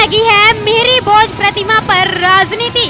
लगी है मेहरी भोज प्रतिमा पर राजनीति।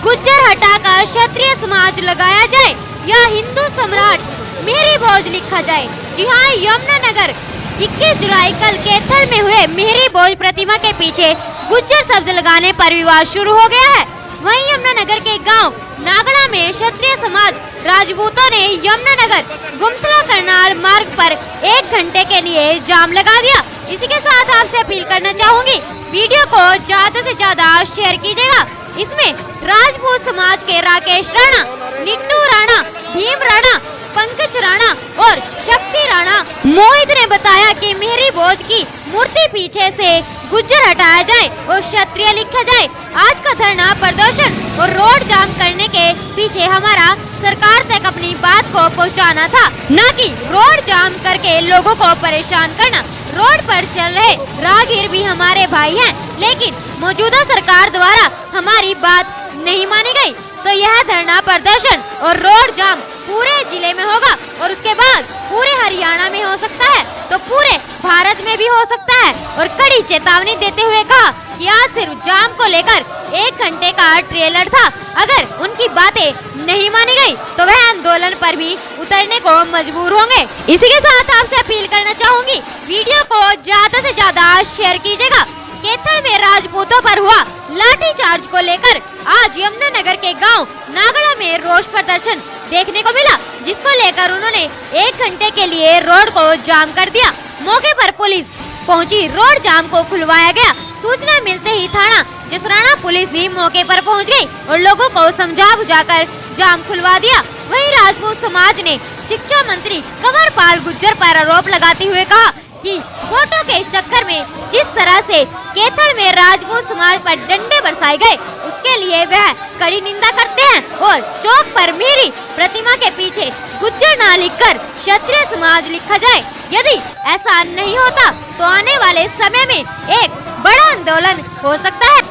गुज्जर हटाकर क्षत्रिय समाज लगाया जाए या हिंदू सम्राट मेहरी भोज लिखा जाए। जी हाँ, यमुनानगर 21 जुलाई कल कैथल में हुए मेहरी भोज प्रतिमा के पीछे गुज्जर शब्द लगाने पर विवाद शुरू हो गया है। वहीं यमुनानगर के गांव नागड़ा में क्षत्रिय समाज राजपूतों ने यमुनानगर गुमथला करनाल मार्ग पर 1 घंटे के लिए जाम लगा दिया। इसी के साथ आपसे अपील करना चाहूंगी, वीडियो को ज्यादा से ज्यादा शेयर कीजिएगा। इसमें राजपूत समाज के राकेश राणा, निट्टू राणा, भीम राणा, पंकज राणा और शक्ति राणा मोहित ने बताया कि मेहरी भोज की मूर्ति पीछे से गुज्जर हटाया जाए और क्षत्रिय लिखा जाए। आज का धरना प्रदर्शन और रोड जाम करने के पीछे हमारा सरकार तक अपनी बात को पहुंचाना था, न कि रोड जाम करके लोगों को परेशान करना। रोड पर चल रहे राहगीर भी हमारे भाई हैं, लेकिन मौजूदा सरकार द्वारा हमारी बात नहीं मानी गई, तो यह धरना प्रदर्शन और रोड जाम पूरे जिले में होगा और उसके बाद पूरे हरियाणा में हो सकता है, तो पूरे भारत में भी हो सकता है। और कड़ी चेतावनी देते हुए कहा कि आज सिर्फ जाम को लेकर 1 घंटे का ट्रेलर था, अगर उनकी बातें नहीं मानी गई तो वह आंदोलन पर भी उतरने को मजबूर होंगे। इसी के साथ आपसे अपील करना चाहूंगी, वीडियो को ज्यादा से ज्यादा शेयर कीजिएगा। कैथल में राजपूतों पर हुआ लाठीचार्ज को लेकर आज यमुनानगर के गांव नागड़ा में रोष प्रदर्शन देखने को मिला, जिसको लेकर उन्होंने 1 घंटे के लिए रोड को जाम कर दिया। मौके पर पुलिस पहुंची, रोड जाम को खुलवाया गया। सूचना मिलते ही थाना जसराना पुलिस भी मौके पर पहुंच गई और लोगों को समझा बुझाकर जाम खुलवा दिया। वहीं राजपूत समाज ने शिक्षा मंत्री कंवरपाल गुर्जर पर आरोप लगाते हुए कहा कि फोटो के चक्कर में जिस तरह से कैथल में राजपूत समाज पर डंडे बरसाए गए, उसके लिए वह कड़ी निंदा करते हैं और चौक पर मेरी प्रतिमा के पीछे गुज्जर ना लिखकर क्षत्रिय समाज लिखा जाए। यदि ऐसा नहीं होता तो आने वाले समय में एक बड़ा आंदोलन हो सकता है।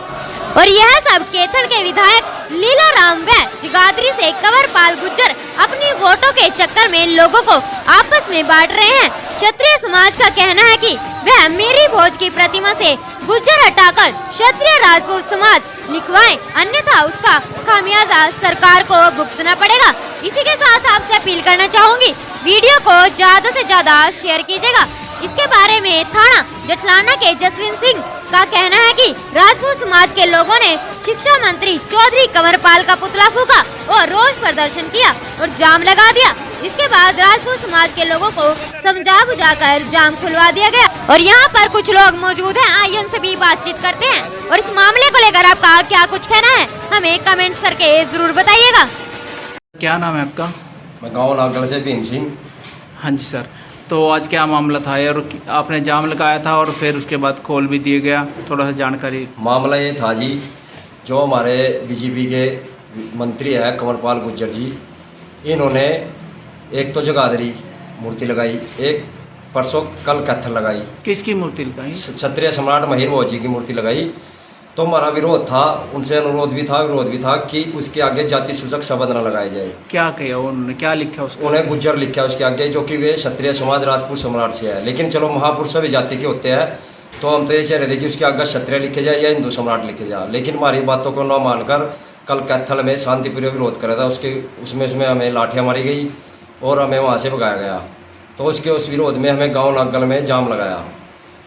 और यह सब कैथल के विधायक लीलाराम व जगाधरी से कंवरपाल गुर्जर अपनी वोटों के चक्कर में लोगों को आपस में बांट रहे हैं। क्षत्रिय समाज का कहना है कि वह मेहरी भोज की प्रतिमा से गुज्जर हटाकर क्षत्रिय राजपूत समाज लिखवाएं, अन्यथा उसका खामियाजा सरकार को भुगतना पड़ेगा। इसी के साथ आपसे अपील करना चाहूंगी, वीडियो को ज्यादा से ज्यादा शेयर कीजिएगा। इसके बारे में थाना जटलाना के जसविंद सिंह का कहना है कि राजपूत समाज के लोगों ने शिक्षा मंत्री चौधरी कंवरपाल का पुतला फूका और रोष प्रदर्शन किया और जाम लगा दिया। इसके बाद राजपूत समाज के लोगों को समझा बुझाकर जाम खुलवा दिया गया और यहाँ पर कुछ लोग मौजूद हैं, आइए उनसे भी बातचीत करते हैं और इस मामले को लेकर आपका क्या कुछ कहना है हमें कमेंट करके जरूर बताइएगा। क्या नाम है आपका? मैं गाँव नागड़ से भीम सिंह। हाँ जी सर, तो आज क्या मामला था और आपने जाम लगाया था और फिर उसके बाद खोल भी दिया गया, थोड़ा सा जानकारी। मामला ये था जी, जो हमारे बीजेपी के मंत्री है कंवरपाल गुर्जर जी, इन्होंने एक तो जगाधरी मूर्ति लगाई, एक परसों कल कैथल लगाई। किसकी मूर्ति लगाई? क्षत्रिय सम्राट मेहरी भोज जी की मूर्ति लगाई। तो हमारा विरोध था, उनसे अनुरोध भी था, विरोध भी था कि उसके आगे जाति सूचक शब्द न लगाए जाए। क्या किया उन्होंने, क्या लिखा उसको? उन्हें गुज्जर लिखा उसके आगे, जो कि वे क्षत्रिय समाज राजपूत सम्राट से है। लेकिन चलो महापुरुष सभी जाति के होते हैं, तो हम तो ये चाह रहे थे कि उसके आगे क्षत्रिय लिखे जाए या हिंदू सम्राट लिखे जाए। लेकिन हमारी बातों को न मानकर कल कैथल में शांतिपूर्वक विरोध करा था। उसमें हमें लाठियाँ मारी गई और हमें वहाँ से भगाया गया। तो उस विरोध में हमें गाँव नागल में जाम लगाया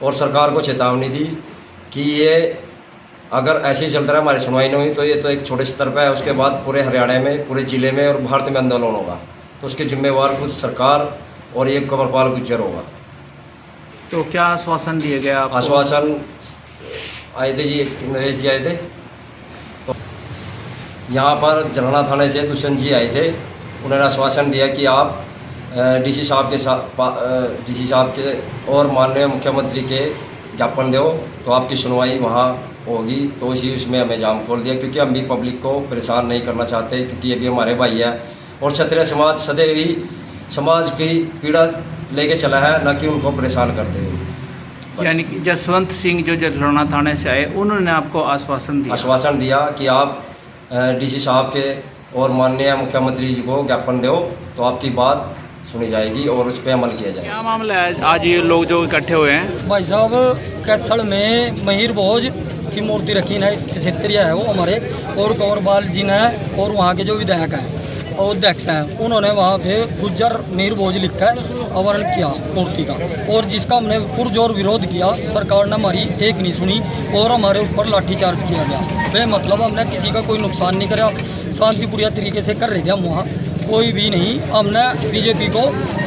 और सरकार को चेतावनी दी कि ये अगर ऐसे ही चलता रहा, हमारी सुनवाई नहीं हुई, तो ये तो एक छोटे स्तर पर है, उसके बाद पूरे हरियाणा में, पूरे जिले में और भारत में आंदोलन होगा। तो उसके जिम्मेवार खुद सरकार और ये कंवरपाल गुर्जर होगा। तो क्या आश्वासन दिया गया आपको? आश्वासन आए थे जी, नरेश जी आए थे, तो यहाँ पर जलना थाने से दुष्यंत जी आए थे। उन्होंने आश्वासन दिया कि आप डीसी साहब के और माननीय मुख्यमंत्री के ज्ञापन दो तो आपकी सुनवाई वहाँ होगी। तो उसमें हमें जाम खोल दिया, क्योंकि हम भी पब्लिक को परेशान नहीं करना चाहते, क्योंकि ये भी हमारे भाई है और क्षत्रिय समाज सदैव ही समाज की पीड़ा लेके चला है, न कि उनको परेशान करते हुए। यानी कि जसवंत सिंह जो जटलाना थाने से आए, उन्होंने आपको आश्वासन दिया कि आप डीसी साहब के और माननीय मुख्यमंत्री जी को ज्ञापन दो तो आपकी बात सुनी जाएगी और उस पर अमल किया जाएगा। क्या मामला है आज ये लोग जो इकट्ठे हुए हैं? भाई साहब कैथल में महिर भोज की मूर्ति रखी है, क्षेत्रीय है वो हमारे, और कंवरपाल जी ने और वहाँ के जो विधायक हैं और अध्यक्ष हैं उन्होंने वहाँ पे गुज्जर महिर भोज लिखा है, अवरण किया मूर्ति का, और जिसका हमने पुरजोर विरोध किया। सरकार ने हमारी एक नहीं सुनी और हमारे ऊपर लाठीचार्ज किया गया। वे मतलब हमने किसी का कोई नुकसान नहीं करा, शांतिपूर्ण तरीके से कर रहे थे हम वहाँ, कोई भी नहीं। हमने बीजेपी को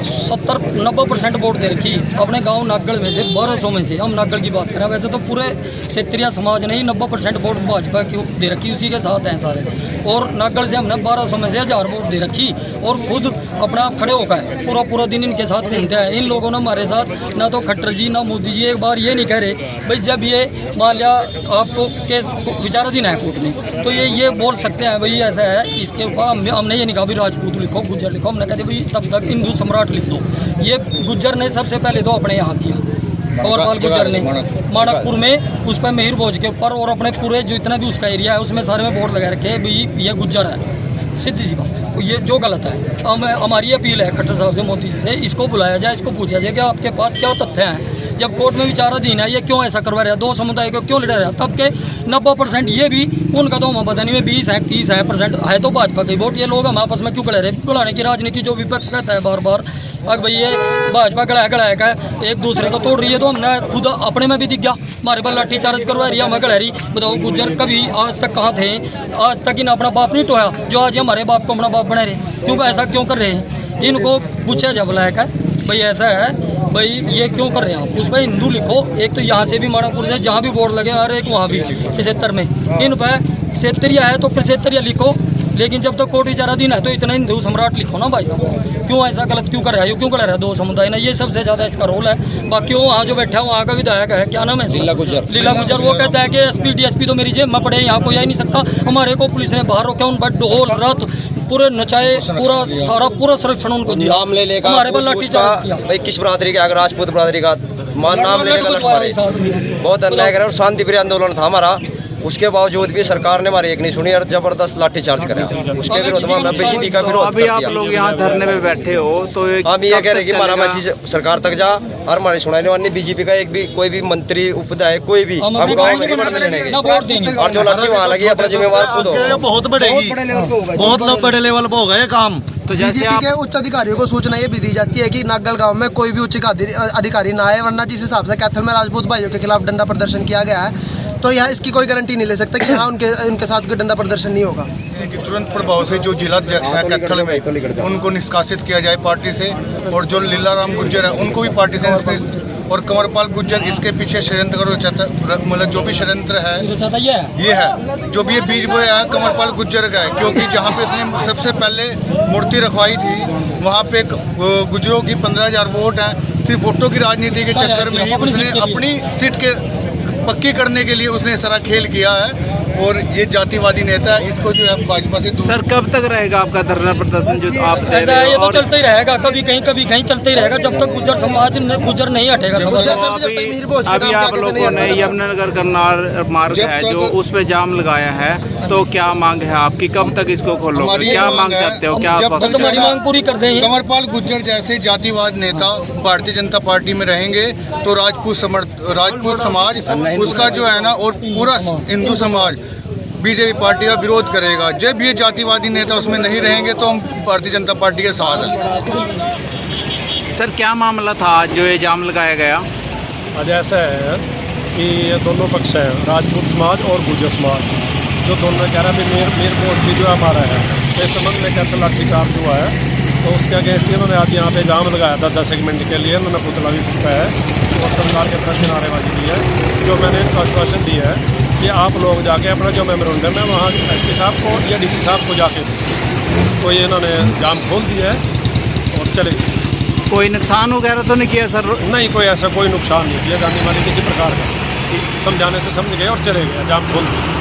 70-90% वोट दे रखी अपने गांव नागल में से, 1200 में से हम नागल की बात करें, वैसे तो पूरे क्षेत्रीय समाज ने ही 90% वोट भाजपा की दे रखी, उसी के साथ हैं सारे। और नागल से हमने 1200 में से 1000 वोट दे रखी और खुद अपना आप खड़े होकर पूरा दिन इनके साथ घूमते हैं। इन लोगों ने हमारे साथ ना तो खट्टर जी ना मोदी जी एक बार ये नहीं कह रहे भाई जब ये मान लिया आपको केस विचाराधीन है कोर्ट में तो ये बोल सकते हैं भाई ऐसा है। इसके ऊपर हमने ये नहीं कहा भाई राजपूत लिखो, गुज्जर लिखो, हमने कहते भाई तब तक हिंदू सम्राट लिख दो। ये गुज्जर ने सबसे पहले तो अपने यहाँ किया, कंवरपाल गुज्जर ने माणकपुर में उस पर महिर भोज के ऊपर और अपने पूरे जो इतना भी उसका एरिया है उसमें सारे में बोर्ड लगा रखे भाई ये गुज्जर है, सीधी सी बात, ये जो गलत है। हमारी अपील है खट्टर साहब से, मोदी जी से, इसको बुलाया जाए, इसको पूछा जाए कि आपके पास क्या तथ्य हैं। जब कोर्ट में विचाराधीन है ये क्यों ऐसा करवा रहा है, दो समुदाय को क्यों लड़ा रहा है, तब के 90% ये भी उनका तो हमें पता नहीं, 20 है 30 है % है तो भाजपा की वोट, ये लोग हम आपस में क्यों लड़ रहे हैं। बुलाने की राजनीति जो विपक्ष कहता है बार बार अब भाई ये भाजपा गड़ा का एक दूसरे को तोड़ रही है, तो हमने खुद अपने में भी दिख गया, हमारे पर लाठीचार्ज करवा रही है, हमें गड़ा रही। बताओ गुज्जर कभी आज तक कहाँ थे, आज तक इन अपना बाप नहीं टोया जो आज हमारे बाप को अपना बाप बना रहे, क्यों ऐसा क्यों कर रहे हैं। इनको पूछा जाए बुलाया भाई ऐसा है भाई ये क्यों कर रहे हैं आप, उस पर हिंदू लिखो, एक तो यहाँ से भी माणापुर से जहाँ भी बोर्ड लगे और एक वहाँ भी क्षेत्र में, इन पर क्षेत्रीय है तो क्षेत्रीय लिखो, लेकिन जब तक कोर्ट विचाराधीन है तो इतना हिंदू सम्राट लिखो ना भाई साहब। क्यों ऐसा गलत क्यों कर रहा है, क्यों कर रहा है दो समुदाय ने, ये सबसे ज़्यादा इसका रोल है। बाकी वो वहाँ जो बैठा है वहाँ का विधायक है, क्या नाम है, लीला गुज्जर, वो कहता है कि SP DSP तो मेरी जेब में पड़े, यहाँ कोई आ ही नहीं सकता। हमारे को पुलिस ने बाहर रोका, उन पर ढोल रथ पूरे नचाए, पूरा संरक्षण उनको दिया, नाम ले लेगा हमारे पर लाठीचार्ज किया। भाई किस बरादरी का, अगर राजपूत बरादरी का नाम लेने का बहुत अन्याय करे। और शांतिप्रिय आंदोलन था हमारा, उसके बावजूद भी सरकार ने हमारी एक नहीं सुनी और जबरदस्त लाठीचार्ज करा। उसके विरोध में हमने बीजेपी का विरोध अभी आप लोग यहाँ धरने पे बैठे हो तो हम ये कह रहे कि हमारा मैसेज सरकार तक जा, और हमारी सुनाने वाली बीजेपी का एक भी कोई भी मंत्री उपाध्याय कोई भी हम गाँव में बढ़ने देंगे, और जो लाठी वहाँ लगी अपना जिम्मेवार खुद हो। बहुत बढ़ेगी, बहुत बड़े लेवल पर होगा ये काम। तो जैसे बीजेपी के उच्च अधिकारियों को सूचना ये भी दी जाती है कि नागल गांव में कोई भी उच्च अधिकारी ना आए, वरना जिस हिसाब से कैथल में राजपूत भाइयों के खिलाफ डंडा प्रदर्शन किया गया है तो यहाँ इसकी कोई गारंटी नहीं ले सकता कि यहाँ उनके साथ कोई डंडा प्रदर्शन नहीं होगा। तुरंत प्रभाव से जो जिला अध्यक्ष है कैथल में उनको निष्कासित किया जाए पार्टी से, और जो लीलाराम गुज्जर है उनको भी पार्टी से निष्कासित, और कंवरपाल गुज्जर इसके पीछे षड्यंत्र मतलब जो भी षड्यंत्र है ये है, जो भी ये बीज बोया है कंवरपाल गुज्जर का है। क्योंकि जहाँ पे इसने सबसे पहले मूर्ति रखवाई थी वहाँ पे गुज्जरों की 15,000 वोट हैं, सिर्फ वोटों की राजनीति के चक्कर में ही उसने अपनी सीट के पक्की करने के लिए उसने सारा खेल किया है। और ये जातिवादी नेता है, इसको जो है भाजपा से सर कब तक रहेगा आपका धरना प्रदर्शन जो आप दे रहे हो? ये तो चलता ही रहेगा, कभी कहीं चलता ही रहेगा जब तक गुज्जर समाज गुज्जर नहीं हटेगा। अभी आप लोगों ने यमुनानगर करनाल मार्ग है जो उस पे जाम लगाया है, तो क्या मांग है आपकी, कब तक इसको खोलोगे, क्या मांग करते हो, क्या हमारी मांग पूरी कर देंगे। कंवरपाल गुज्जर जैसे जातिवाद नेता भारतीय जनता पार्टी में रहेंगे तो राजपूत समाज उसका जो है ना, और पूरा हिंदू समाज बीजेपी पार्टी का विरोध करेगा। जब ये जातिवादी नेता उसमें नहीं रहेंगे तो हम भारतीय जनता पार्टी के साथ हैं। सर क्या मामला था आज जो ये जाम लगाया गया? आज ऐसा है कि ये दोनों पक्ष हैं, राजपूत समाज और गुर्जर समाज, जो दोनों कह रहा है मेर मोर्ची जो हमारा है इस संबंध में कैसे लाठीचार्ज हुआ है, तो उसके अगेंस्ट इन्होंने आज यहाँ पे जाम लगाया था 10 मिनट के लिए। उन्होंने पुतला भी फूका है और सरकार के तरफ से नारेबाजी की है। जो मैंने इनको आश्वासन दिया है कि आप लोग जाके अपना जो मेमोरेंडम है वहाँ SP साहब को या DC साहब को जाके, तो ये इन्होंने जाम खोल दिया है और चले गए। कोई नुकसान वगैरह तो नहीं किया सर? नहीं, कोई ऐसा कोई नुकसान नहीं किया जाने वाले किसी प्रकार का, समझाने से समझ गए और चले गए, जाम खोल दिया।